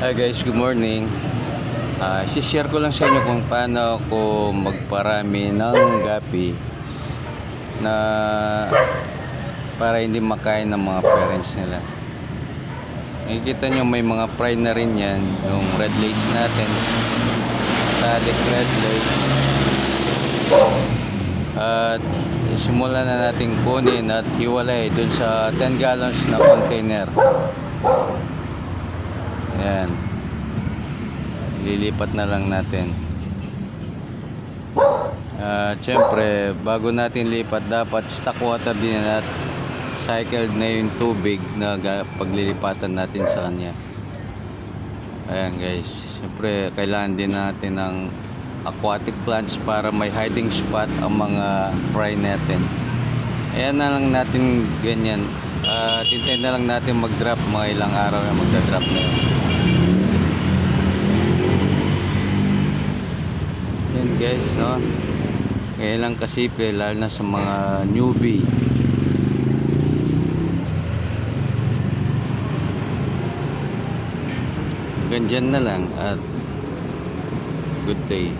Hi guys, good morning. Share ko lang sa inyo kung paano ako magparami ng gapi na para hindi makain ng mga parents nila. Nakikita nyo may mga fry na rin yan, yung red lace natin, metallic red lace. At simulan na natin kunin at hiwalay dun sa 10 gallons na container. Ayan, lilipat na lang natin. Siyempre bago natin lipat, dapat stock water din at cycled na yung tubig na paglilipatan natin sa kanya. Ayan guys, siyempre kailangan din natin ng aquatic plants para may hiding spot ang mga fry natin. Ayan na lang natin ganyan. Tintayin na lang natin mag-drop, mga ilang araw na magda-drop na yun. Yan guys, no? Kaya lang kasimple, lalo na sa mga newbie. Hanggang dyan na lang at good day.